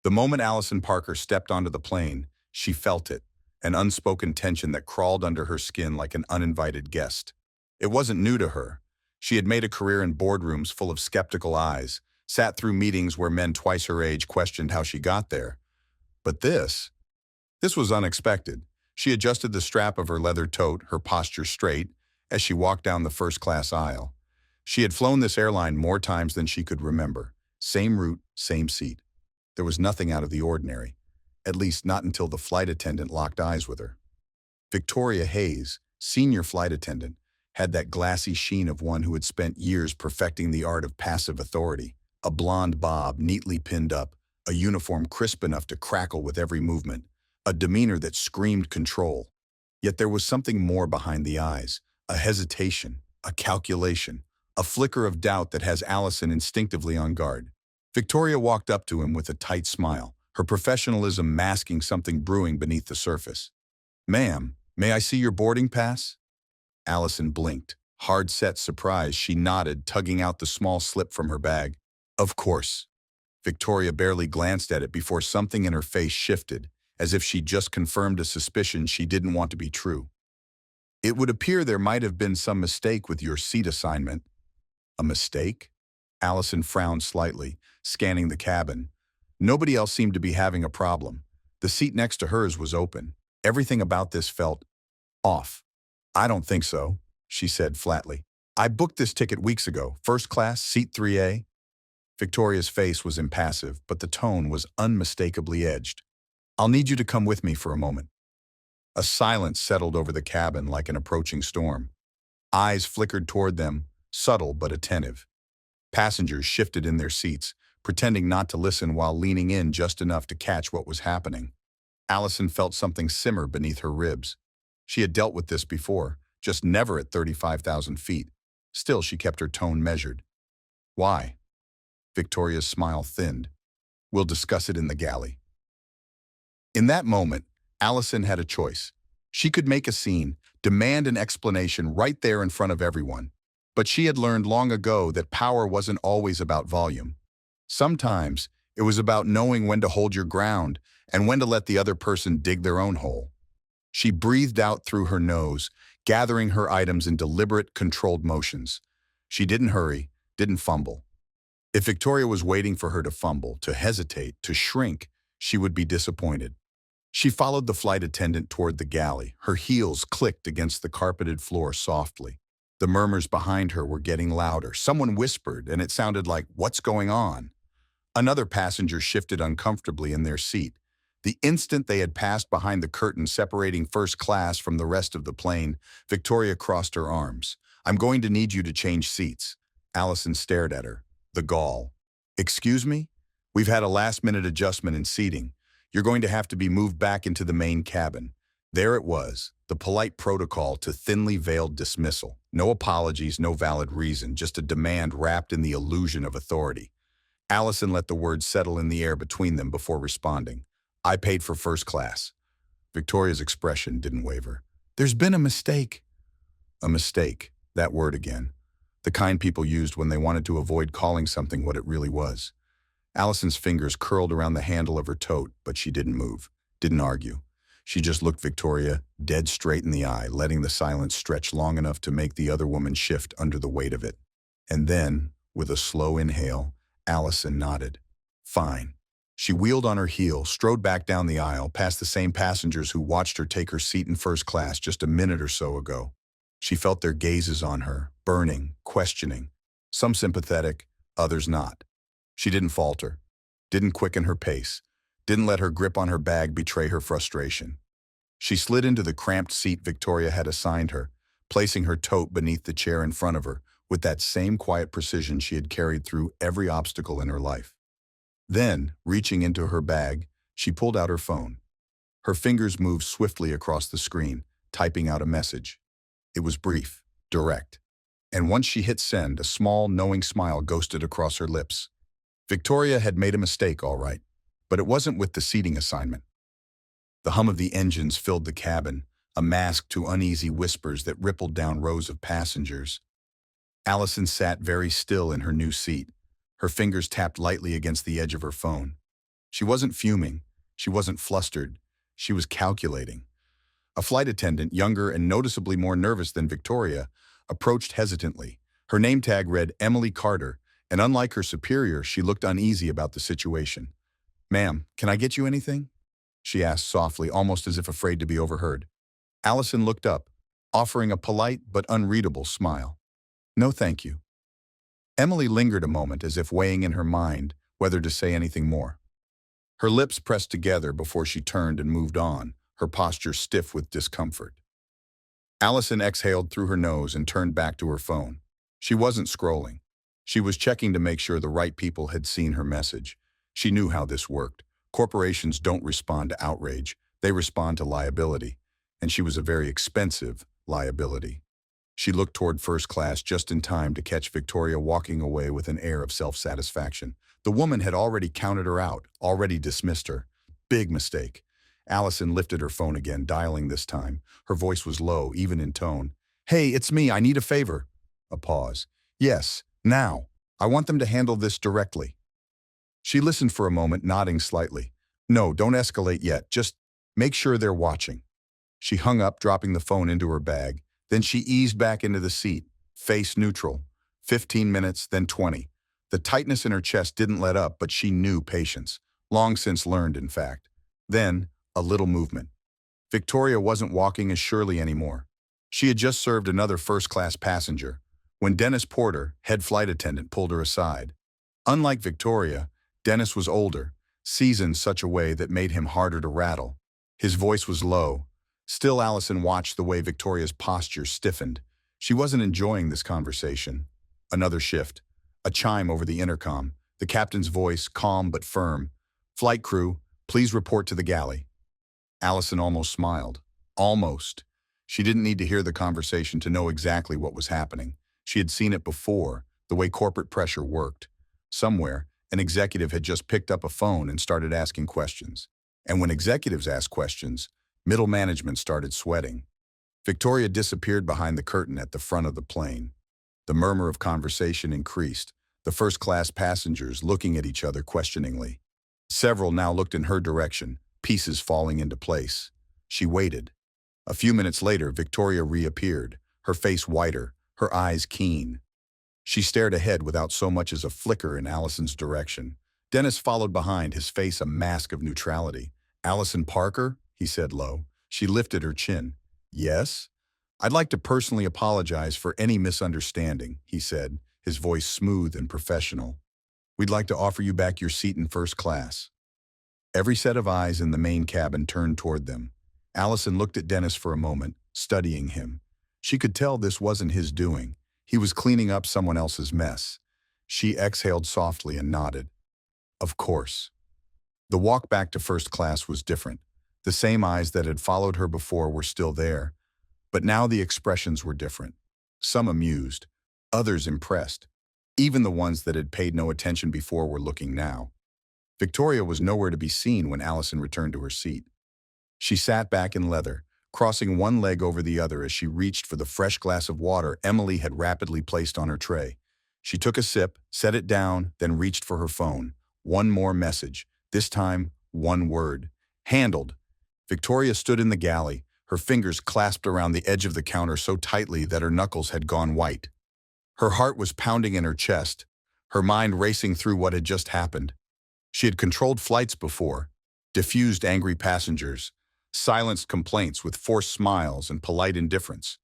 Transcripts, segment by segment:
The moment Allison Parker stepped onto the plane, she felt it, an unspoken tension that crawled under her skin like an uninvited guest. It wasn't new to her. She had made a career in boardrooms full of skeptical eyes, sat through meetings where men twice her age questioned how she got there. But this was unexpected. She adjusted the strap of her leather tote, her posture straight, as she walked down the first-class aisle. She had flown this airline more times than she could remember. Same route, same seat. There was nothing out of the ordinary, at least not until the flight attendant locked eyes with her. Victoria Hayes, senior flight attendant, had that glassy sheen of one who had spent years perfecting the art of passive authority. A blonde bob neatly pinned up, a uniform crisp enough to crackle with every movement, a demeanor that screamed control. Yet there was something more behind the eyes, a hesitation, a calculation, a flicker of doubt that has Allison instinctively on guard. Victoria walked up to him with a tight smile, her professionalism masking something brewing beneath the surface. "Ma'am, may I see your boarding pass?" Allison blinked. Hard-set surprise, she nodded, tugging out the small slip from her bag. "Of course." Victoria barely glanced at it before something in her face shifted, as if she just confirmed a suspicion she didn't want to be true. "It would appear there might have been some mistake with your seat assignment." "A mistake?" Allison frowned slightly, scanning the cabin. Nobody else seemed to be having a problem. The seat next to hers was open. Everything about this felt off. "I don't think so," she said flatly. "I booked this ticket weeks ago, first class, seat 3A. Victoria's face was impassive, but the tone was unmistakably edged. "I'll need you to come with me for a moment." A silence settled over the cabin like an approaching storm. Eyes flickered toward them, subtle but attentive. Passengers shifted in their seats, pretending not to listen while leaning in just enough to catch what was happening. Allison felt something simmer beneath her ribs. She had dealt with this before, just never at 35,000 feet. Still, she kept her tone measured. "Why?" Victoria's smile thinned. "We'll discuss it in the galley." In that moment, Allison had a choice. She could make a scene, demand an explanation right there in front of everyone. But she had learned long ago that power wasn't always about volume. Sometimes, it was about knowing when to hold your ground and when to let the other person dig their own hole. She breathed out through her nose, gathering her items in deliberate, controlled motions. She didn't hurry, didn't fumble. If Victoria was waiting for her to fumble, to hesitate, to shrink, she would be disappointed. She followed the flight attendant toward the galley. Her heels clicked against the carpeted floor softly. The murmurs behind her were getting louder. Someone whispered, and it sounded like, "What's going on?" Another passenger shifted uncomfortably in their seat. The instant they had passed behind the curtain separating first class from the rest of the plane, Victoria crossed her arms. "I'm going to need you to change seats." Allison stared at her. The gall. "Excuse me? We've had a last-minute adjustment in seating. You're going to have to be moved back into the main cabin." There it was, the polite protocol to thinly veiled dismissal. No apologies, no valid reason, just a demand wrapped in the illusion of authority. Allison let the words settle in the air between them before responding. "I paid for first class." Victoria's expression didn't waver. "There's been a mistake." A mistake, that word again. The kind people used when they wanted to avoid calling something what it really was. Allison's fingers curled around the handle of her tote, but she didn't move, didn't argue. She just looked Victoria dead straight in the eye, letting the silence stretch long enough to make the other woman shift under the weight of it. And then, with a slow inhale, Allison nodded. "Fine." She wheeled on her heel, strode back down the aisle, past the same passengers who watched her take her seat in first class just a minute or so ago. She felt their gazes on her, burning, questioning, some sympathetic, others not. She didn't falter, didn't quicken her pace, didn't let her grip on her bag betray her frustration. She slid into the cramped seat Victoria had assigned her, placing her tote beneath the chair in front of her with that same quiet precision she had carried through every obstacle in her life. Then, reaching into her bag, she pulled out her phone. Her fingers moved swiftly across the screen, typing out a message. It was brief, direct. And once she hit send, a small, knowing smile ghosted across her lips. Victoria had made a mistake, all right, but it wasn't with the seating assignment. The hum of the engines filled the cabin, a mask to uneasy whispers that rippled down rows of passengers. Allison sat very still in her new seat. Her fingers tapped lightly against the edge of her phone. She wasn't fuming. She wasn't flustered. She was calculating. A flight attendant, younger and noticeably more nervous than Victoria, approached hesitantly. Her name tag read Emily Carter, and unlike her superior, she looked uneasy about the situation. "Ma'am, can I get you anything?" she asked softly, almost as if afraid to be overheard. Allison looked up, offering a polite but unreadable smile. "No, thank you." Emily lingered a moment as if weighing in her mind whether to say anything more. Her lips pressed together before she turned and moved on, her posture stiff with discomfort. Allison exhaled through her nose and turned back to her phone. She wasn't scrolling. She was checking to make sure the right people had seen her message. She knew how this worked. Corporations don't respond to outrage. They respond to liability. And she was a very expensive liability. She looked toward first class just in time to catch Victoria walking away with an air of self-satisfaction. The woman had already counted her out, already dismissed her. Big mistake. Allison lifted her phone again, dialing this time. Her voice was low, even in tone. "Hey, it's me. I need a favor." A pause. "Yes, now. I want them to handle this directly." She listened for a moment, nodding slightly. "No, don't escalate yet. Just make sure they're watching." She hung up, dropping the phone into her bag. Then she eased back into the seat, face neutral. 15 minutes, then 20. The tightness in her chest didn't let up, but she knew patience. Long since learned, in fact. Then, a little movement. Victoria wasn't walking as surely anymore. She had just served another first-class passenger when Dennis Porter, head flight attendant, pulled her aside. Unlike Victoria, Dennis was older, seasoned such a way that made him harder to rattle. His voice was low. Still, Allison watched the way Victoria's posture stiffened. She wasn't enjoying this conversation. Another shift. A chime over the intercom. The captain's voice, calm but firm. "Flight crew, please report to the galley." Allison almost smiled. Almost. She didn't need to hear the conversation to know exactly what was happening. She had seen it before, the way corporate pressure worked. Somewhere, an executive had just picked up a phone and started asking questions. And when executives asked questions, middle management started sweating. Victoria disappeared behind the curtain at the front of the plane. The murmur of conversation increased, the first-class passengers looking at each other questioningly. Several now looked in her direction, pieces falling into place. She waited. A few minutes later, Victoria reappeared, her face whiter, her eyes keen. She stared ahead without so much as a flicker in Allison's direction. Dennis followed behind, his face a mask of neutrality. "Allison Parker?" he said low. She lifted her chin. "Yes?" "I'd like to personally apologize for any misunderstanding," he said, his voice smooth and professional. "We'd like to offer you back your seat in first class." Every set of eyes in the main cabin turned toward them. Allison looked at Dennis for a moment, studying him. She could tell this wasn't his doing. He was cleaning up someone else's mess. She exhaled softly and nodded. Of course. The walk back to first class was different. The same eyes that had followed her before were still there, but now the expressions were different. Some amused, others impressed. Even the ones that had paid no attention before were looking now. Victoria was nowhere to be seen when Allison returned to her seat. She sat back in leather, crossing one leg over the other as she reached for the fresh glass of water Emily had rapidly placed on her tray. She took a sip, set it down, then reached for her phone. One more message. This time, one word. Handled. Victoria stood in the galley, her fingers clasped around the edge of the counter so tightly that her knuckles had gone white. Her heart was pounding in her chest, her mind racing through what had just happened. She had controlled flights before, diffused angry passengers, silenced complaints with forced smiles and polite indifference.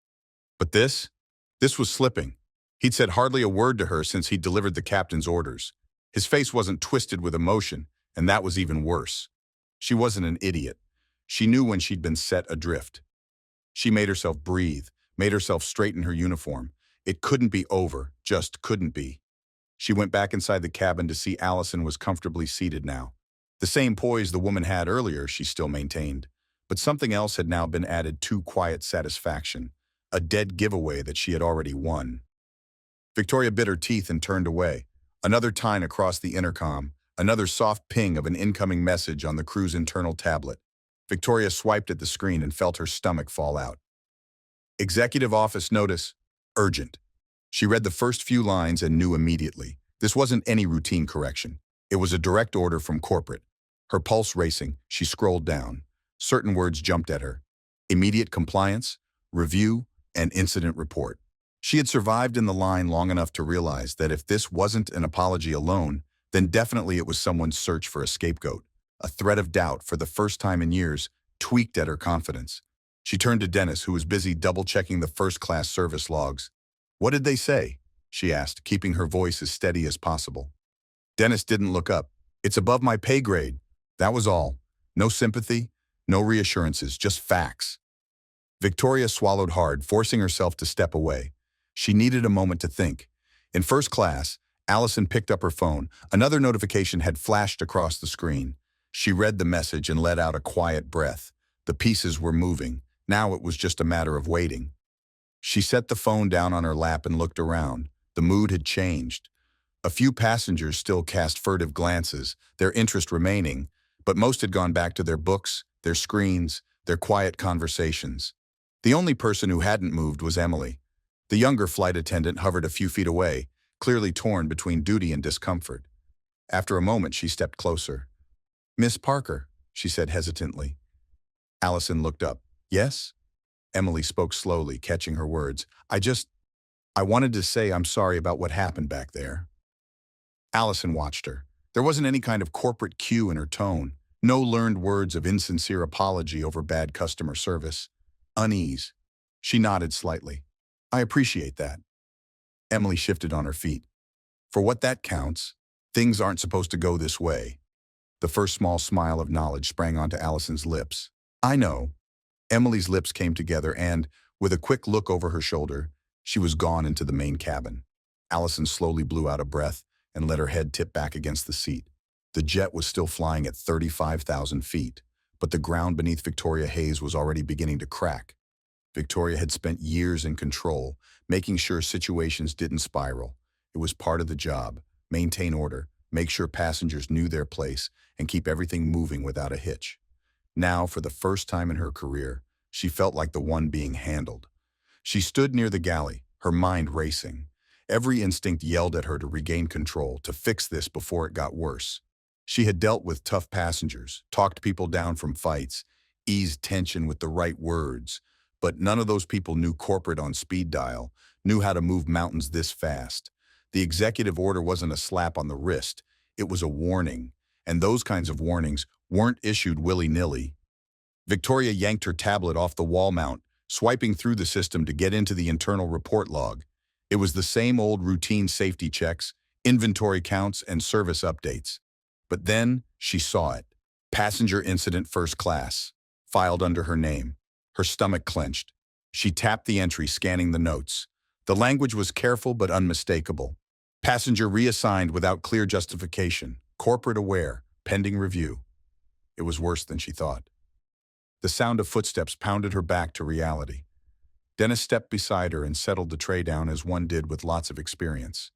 But this was slipping. He'd said hardly a word to her since he'd delivered the captain's orders. His face wasn't twisted with emotion, and that was even worse. She wasn't an idiot. She knew when she'd been set adrift. She made herself breathe, made herself straighten her uniform. It couldn't be over, just couldn't be. She went back inside the cabin to see Allison was comfortably seated now. The same poise the woman had earlier she still maintained. But something else had now been added to quiet satisfaction, a dead giveaway that she had already won. Victoria bit her teeth and turned away. Another tine across the intercom, another soft ping of an incoming message on the crew's internal tablet. Victoria swiped at the screen and felt her stomach fall out. Executive office notice, urgent. She read the first few lines and knew immediately. This wasn't any routine correction. It was a direct order from corporate. Her pulse racing, she scrolled down. Certain words jumped at her. Immediate compliance, review, and incident report. She had survived in the line long enough to realize that if this wasn't an apology alone, then definitely it was someone's search for a scapegoat. A thread of doubt, for the first time in years, tweaked at her confidence. She turned to Dennis, who was busy double-checking the first-class service logs. "What did they say?" she asked, keeping her voice as steady as possible. Dennis didn't look up. "It's above my pay grade." That was all. No sympathy, no reassurances, just facts. Victoria swallowed hard, forcing herself to step away. She needed a moment to think. In first class, Allison picked up her phone. Another notification had flashed across the screen. She read the message and let out a quiet breath. The pieces were moving. Now it was just a matter of waiting. She set the phone down on her lap and looked around. The mood had changed. A few passengers still cast furtive glances, their interest remaining, but most had gone back to their books, their screens, their quiet conversations. The only person who hadn't moved was Emily. The younger flight attendant hovered a few feet away, clearly torn between duty and discomfort. After a moment, she stepped closer. "Miss Parker," she said hesitantly. Allison looked up. "Yes?" Emily spoke slowly, catching her words. I wanted to say I'm sorry about what happened back there." Allison watched her. There wasn't any kind of corporate cue in her tone. No learned words of insincere apology over bad customer service. Unease. She nodded slightly. "I appreciate that." Emily shifted on her feet. "For what that counts, things aren't supposed to go this way." The first small smile of knowledge sprang onto Allison's lips. "I know." Emily's lips came together and, with a quick look over her shoulder, she was gone into the main cabin. Allison slowly blew out a breath and let her head tip back against the seat. The jet was still flying at 35,000 feet, but the ground beneath Victoria Hayes was already beginning to crack. Victoria had spent years in control, making sure situations didn't spiral. It was part of the job. Maintain order, make sure passengers knew their place, and keep everything moving without a hitch. Now, for the first time in her career, she felt like the one being handled. She stood near the galley, her mind racing. Every instinct yelled at her to regain control, to fix this before it got worse. She had dealt with tough passengers, talked people down from fights, eased tension with the right words, but none of those people knew corporate on speed dial, knew how to move mountains this fast. The executive order wasn't a slap on the wrist, it was a warning, and those kinds of warnings weren't issued willy-nilly. Victoria yanked her tablet off the wall mount, swiping through the system to get into the internal report log. It was the same old routine safety checks, inventory counts, and service updates. But then she saw it. Passenger incident first class, filed under her name. Her stomach clenched. She tapped the entry, scanning the notes. The language was careful but unmistakable. Passenger reassigned without clear justification. Corporate aware. Pending review. It was worse than she thought. The sound of footsteps pounded her back to reality. Dennis stepped beside her and settled the tray down as one did with lots of experience.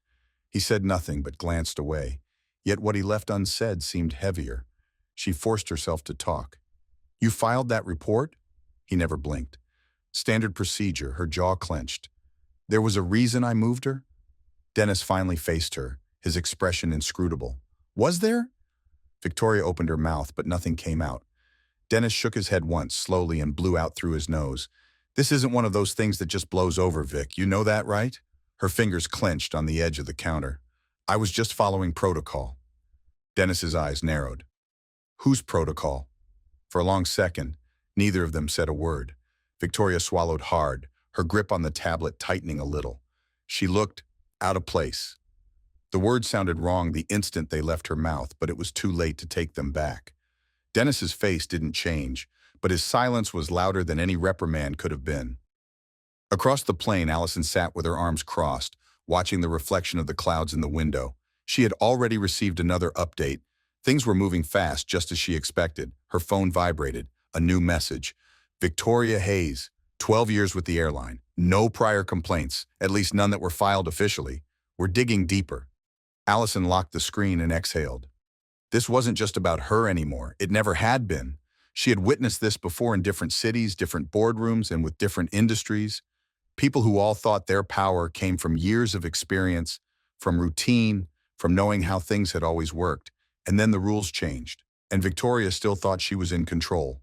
He said nothing but glanced away, yet what he left unsaid seemed heavier. She forced herself to talk. "You filed that report?" He never blinked. Standard procedure, her jaw clenched. "There was a reason I moved her?" Dennis finally faced her, his expression inscrutable. "Was there?" Victoria opened her mouth, but nothing came out. Dennis shook his head once, slowly, and blew out through his nose. "This isn't one of those things that just blows over, Vic. You know that, right?" Her fingers clenched on the edge of the counter. "I was just following protocol." Dennis's eyes narrowed. "Whose protocol?" For a long second, neither of them said a word. Victoria swallowed hard, her grip on the tablet tightening a little. She looked out of place. The words sounded wrong the instant they left her mouth, but it was too late to take them back. Dennis's face didn't change, but his silence was louder than any reprimand could have been. Across the plane, Allison sat with her arms crossed, watching the reflection of the clouds in the window. She had already received another update. Things were moving fast, just as she expected. Her phone vibrated. A new message. "Victoria Hayes, 12 years with the airline. No prior complaints, at least none that were filed officially. We're digging deeper." Allison locked the screen and exhaled. This wasn't just about her anymore. It never had been. She had witnessed this before in different cities, different boardrooms, and with different industries. People who all thought their power came from years of experience, from routine, from knowing how things had always worked. And then the rules changed. and Victoria still thought she was in control.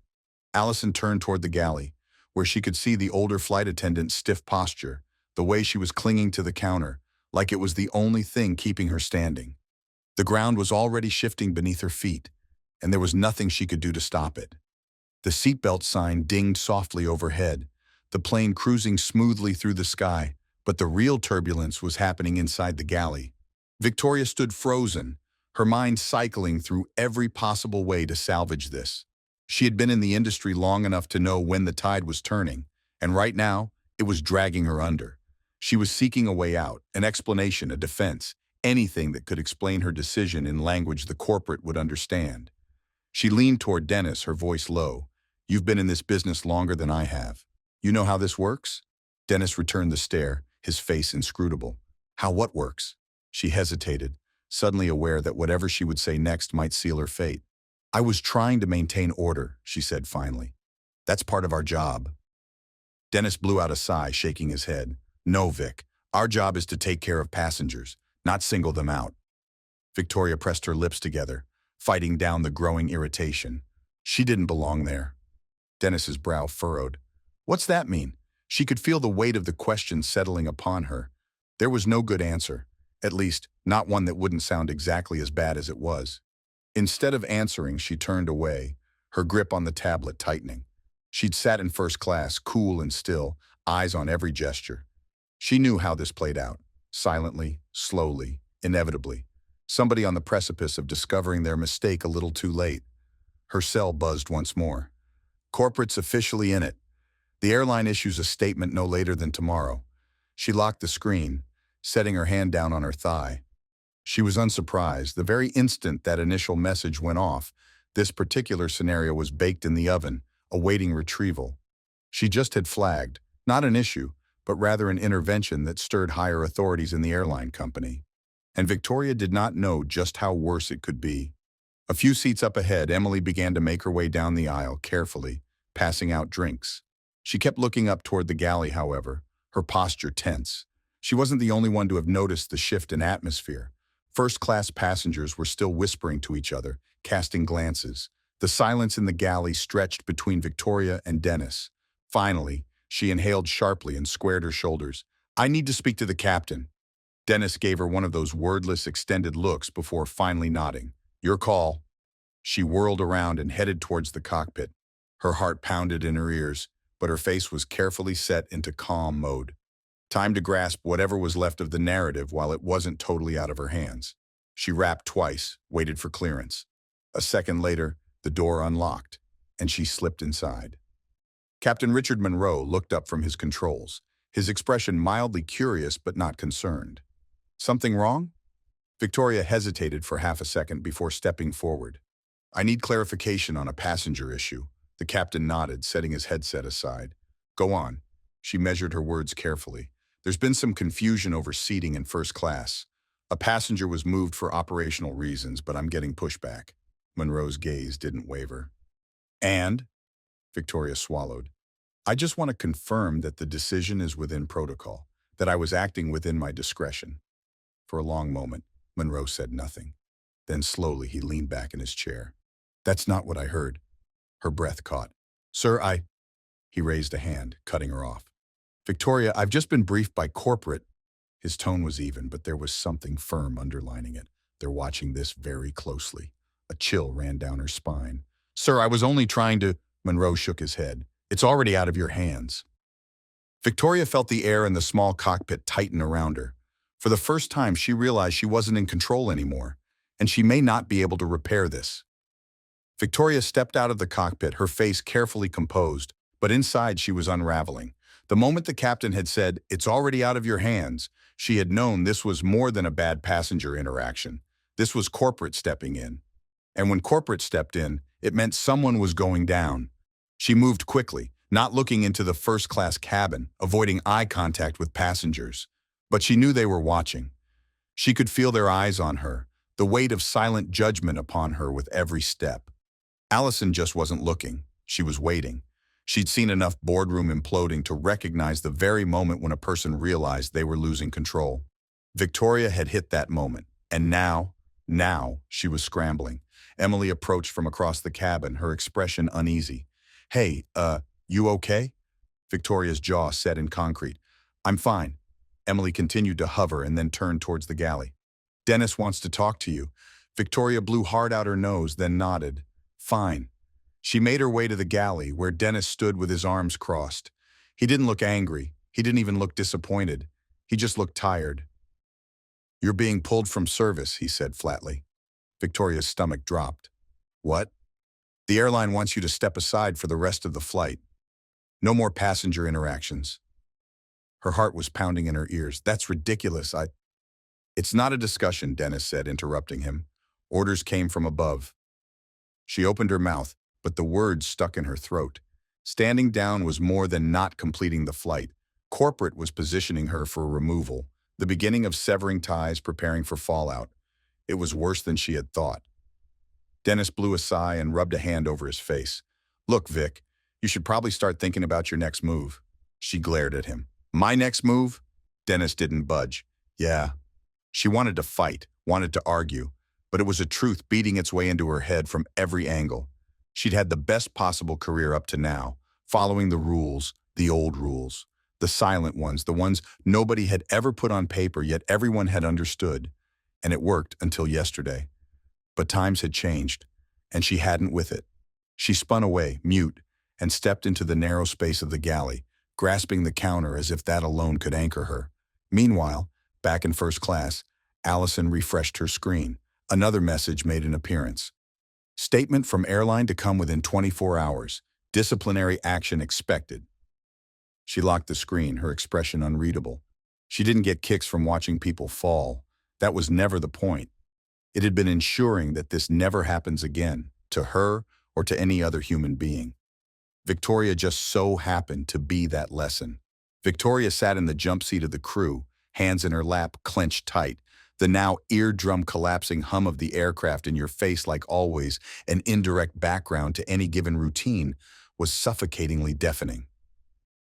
Allison turned toward the galley, where she could see the older flight attendant's stiff posture, the way she was clinging to the counter, like it was the only thing keeping her standing. The ground was already shifting beneath her feet, and there was nothing she could do to stop it. The seatbelt sign dinged softly overhead, the plane cruising smoothly through the sky, but the real turbulence was happening inside the galley. Victoria stood frozen, her mind cycling through every possible way to salvage this. She had been in the industry long enough to know when the tide was turning, and right now, it was dragging her under. She was seeking a way out, an explanation, a defense, anything that could explain her decision in language the corporate would understand. She leaned toward Dennis, her voice low. "You've been in this business longer than I have. You know how this works?" Dennis returned the stare, his face inscrutable. "How what works?" She hesitated, suddenly aware that whatever she would say next might seal her fate. "I was trying to maintain order," she said finally. "That's part of our job." Dennis blew out a sigh, shaking his head. "No, Vic. Our job is to take care of passengers, not single them out." Victoria pressed her lips together, fighting down the growing irritation. She didn't belong there. Dennis's brow furrowed. "What's that mean?" She could feel the weight of the question settling upon her. There was no good answer, at least not one that wouldn't sound exactly as bad as it was. Instead of answering, she turned away, her grip on the tablet tightening. She'd sat in first class, cool and still, eyes on every gesture. She knew how this played out, silently, slowly, inevitably. Somebody on the precipice of discovering their mistake a little too late. Her cell buzzed once more. "Corporate's officially in it. The airline issues a statement no later than tomorrow." She locked the screen, setting her hand down on her thigh. She was unsurprised. The very instant that initial message went off, this particular scenario was baked in the oven, awaiting retrieval. She just had flagged, not an issue, but rather an intervention that stirred higher authorities in the airline company. And Victoria did not know just how worse it could be. A few seats up ahead, Emily began to make her way down the aisle carefully, passing out drinks. She kept looking up toward the galley, however, her posture tense. She wasn't the only one to have noticed the shift in atmosphere. First-class passengers were still whispering to each other, casting glances. The silence in the galley stretched between Victoria and Dennis. Finally, she inhaled sharply and squared her shoulders. "I need to speak to the captain." Dennis gave her one of those wordless, extended looks before finally nodding. "Your call." She whirled around and headed towards the cockpit. Her heart pounded in her ears, but her face was carefully set into calm mode. Time to grasp whatever was left of the narrative while it wasn't totally out of her hands. She rapped twice, waited for clearance. A second later, the door unlocked, and she slipped inside. Captain Richard Monroe looked up from his controls, his expression mildly curious but not concerned. "Something wrong?" Victoria hesitated for half a second before stepping forward. "I need clarification on a passenger issue." The captain nodded, setting his headset aside. "Go on." She measured her words carefully. "There's been some confusion over seating in first class. A passenger was moved for operational reasons, but I'm getting pushback." Monroe's gaze didn't waver. "And?" Victoria swallowed. "I just want to confirm that the decision is within protocol, that I was acting within my discretion." For a long moment, Monroe said nothing. Then slowly he leaned back in his chair. "That's not what I heard." Her breath caught. "Sir, He raised a hand, cutting her off. "Victoria, I've just been briefed by corporate." His tone was even, but there was something firm underlining it. "They're watching this very closely." A chill ran down her spine. "Sir, I was only trying to—" Monroe shook his head. "It's already out of your hands." Victoria felt the air in the small cockpit tighten around her. For the first time, she realized she wasn't in control anymore, and she may not be able to repair this. Victoria stepped out of the cockpit, her face carefully composed, but inside she was unraveling. The moment the captain had said, "It's already out of your hands," she had known this was more than a bad passenger interaction. This was corporate stepping in. And when corporate stepped in, it meant someone was going down. She moved quickly, not looking into the first-class cabin, avoiding eye contact with passengers. But she knew they were watching. She could feel their eyes on her, the weight of silent judgment upon her with every step. Allison just wasn't looking. She was waiting. She'd seen enough boardroom imploding to recognize the very moment when a person realized they were losing control. Victoria had hit that moment, and now Now, she was scrambling. Emily approached from across the cabin, her expression uneasy. Hey, you okay? Victoria's jaw set in concrete. I'm fine. Emily continued to hover and then turned towards the galley. Dennis wants to talk to you. Victoria blew hard out her nose, then nodded. Fine. She made her way to the galley, where Dennis stood with his arms crossed. He didn't look angry. He didn't even look disappointed. He just looked tired. You're being pulled from service, he said flatly. Victoria's stomach dropped. What? The airline wants you to step aside for the rest of the flight. No more passenger interactions. Her heart was pounding in her ears. That's ridiculous. It's not a discussion, Dennis said, interrupting him. Orders came from above. She opened her mouth, but the words stuck in her throat. Standing down was more than not completing the flight. Corporate was positioning her for removal, the beginning of severing ties, preparing for fallout. It was worse than she had thought. Dennis blew a sigh and rubbed a hand over his face. Look, Vic, you should probably start thinking about your next move. She glared at him. My next move? Dennis didn't budge. Yeah. She wanted to fight, wanted to argue, but it was a truth beating its way into her head from every angle. She'd had the best possible career up to now, following the rules, the old rules, the silent ones, the ones nobody had ever put on paper, yet everyone had understood. And it worked until yesterday. But times had changed, and she hadn't with it. She spun away, mute, and stepped into the narrow space of the galley, grasping the counter as if that alone could anchor her. Meanwhile, back in first class, Allison refreshed her screen. Another message made an appearance. Statement from Airline to come within 24 hours. Disciplinary action expected. She locked the screen, her expression unreadable. She didn't get kicks from watching people fall. That was never the point. It had been ensuring that this never happens again, to her or to any other human being. Victoria just so happened to be that lesson. Victoria sat in the jump seat of the crew, hands in her lap, clenched tight, the now eardrum-collapsing hum of the aircraft in your face like always, an indirect background to any given routine, was suffocatingly deafening.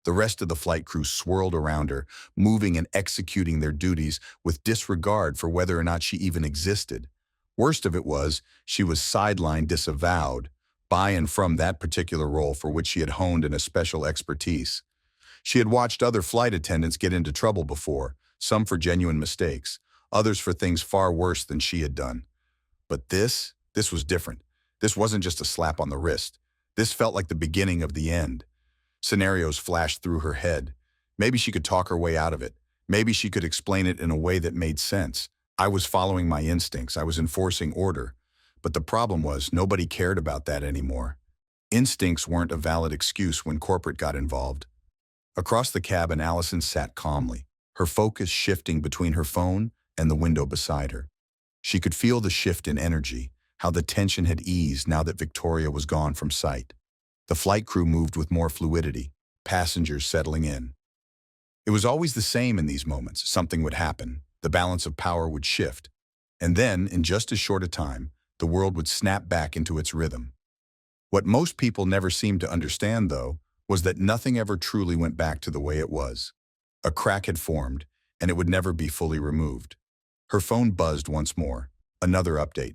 The rest of the flight crew swirled around her, moving and executing their duties with disregard for whether or not she even existed. Worst of it was, she was sidelined, disavowed, by and from that particular role for which she had honed in a special expertise. She had watched other flight attendants get into trouble before, some for genuine mistakes, others for things far worse than she had done. But this was different. This wasn't just a slap on the wrist. This felt like the beginning of the end. Scenarios flashed through her head. Maybe she could talk her way out of it. Maybe she could explain it in a way that made sense. I was following my instincts. I was enforcing order. But the problem was, nobody cared about that anymore. Instincts weren't a valid excuse when corporate got involved. Across the cabin, Allison sat calmly, her focus shifting between her phone and the window beside her. She could feel the shift in energy, how the tension had eased now that Victoria was gone from sight. The flight crew moved with more fluidity, passengers settling in. It was always the same in these moments. Something would happen, the balance of power would shift, and then, in just as short a time, the world would snap back into its rhythm. What most people never seemed to understand, though, was that nothing ever truly went back to the way it was. A crack had formed, and it would never be fully removed. Her phone buzzed once more. Another update.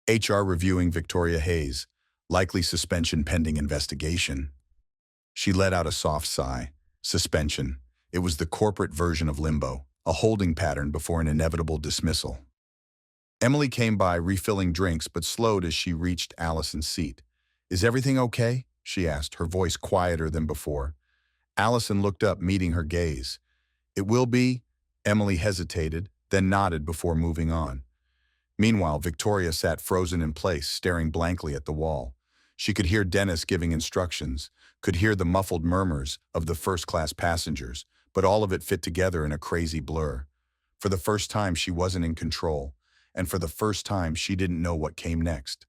HR reviewing Victoria Hayes. Likely suspension pending investigation. She let out a soft sigh. Suspension. It was the corporate version of limbo, a holding pattern before an inevitable dismissal. Emily came by, refilling drinks, but slowed as she reached Allison's seat. Is everything okay? She asked, her voice quieter than before. Allison looked up, meeting her gaze. It will be? Emily hesitated, then nodded before moving on. Meanwhile, Victoria sat frozen in place, staring blankly at the wall. She could hear Dennis giving instructions, could hear the muffled murmurs of the first-class passengers, but all of it fit together in a crazy blur. For the first time, she wasn't in control, and for the first time, she didn't know what came next.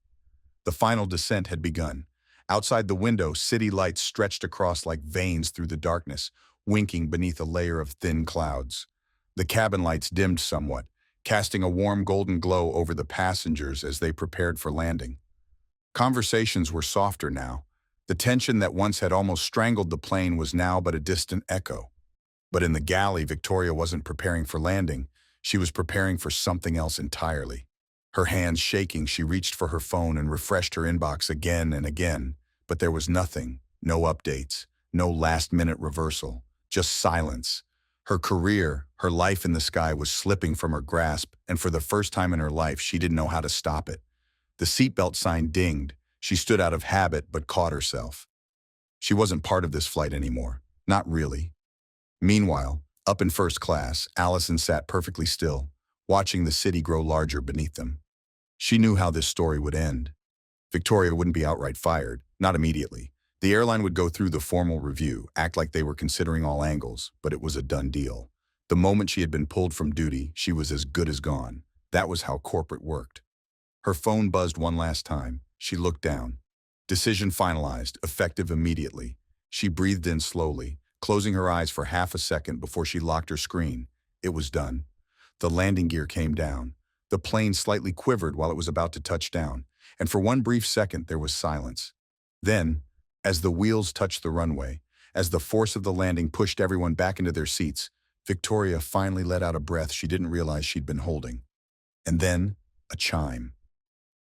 The final descent had begun. Outside the window, city lights stretched across like veins through the darkness, winking beneath a layer of thin clouds. The cabin lights dimmed somewhat, casting a warm golden glow over the passengers as they prepared for landing. Conversations were softer now. The tension that once had almost strangled the plane was now but a distant echo. But in the galley, Victoria wasn't preparing for landing. She was preparing for something else entirely. Her hands shaking, she reached for her phone and refreshed her inbox again and again, but there was nothing, no updates, no last-minute reversal, just silence. Her career, her life in the sky was slipping from her grasp, and for the first time in her life, she didn't know how to stop it. The seatbelt sign dinged. She stood out of habit but caught herself. She wasn't part of this flight anymore. Not really. Meanwhile, up in first class, Allison sat perfectly still, watching the city grow larger beneath them. She knew how this story would end. Victoria wouldn't be outright fired, not immediately. The airline would go through the formal review, act like they were considering all angles, but it was a done deal. The moment she had been pulled from duty, she was as good as gone. That was how corporate worked. Her phone buzzed one last time. She looked down. Decision finalized, effective immediately. She breathed in slowly, closing her eyes for half a second before she locked her screen. It was done. The landing gear came down. The plane slightly quivered while it was about to touch down, and for one brief second there was silence. Then, as the wheels touched the runway, as the force of the landing pushed everyone back into their seats, Victoria finally let out a breath she didn't realize she'd been holding. And then, a chime.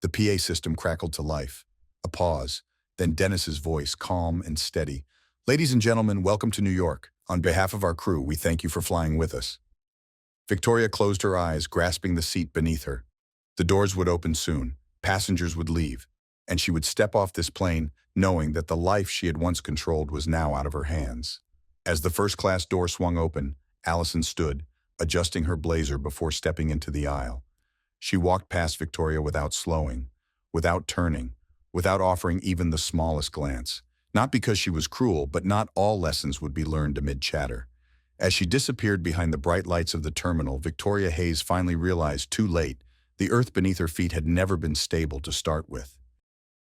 The PA system crackled to life. A pause, then Dennis's voice, calm and steady. "Ladies and gentlemen, welcome to New York. On behalf of our crew, we thank you for flying with us." Victoria closed her eyes, grasping the seat beneath her. The doors would open soon, passengers would leave, and she would step off this plane knowing that the life she had once controlled was now out of her hands. As the first-class door swung open, Allison stood, adjusting her blazer before stepping into the aisle. She walked past Victoria without slowing, without turning, without offering even the smallest glance. Not because she was cruel, but not all lessons would be learned amid chatter. As she disappeared behind the bright lights of the terminal, Victoria Hayes finally realized, too late, the earth beneath her feet had never been stable to start with.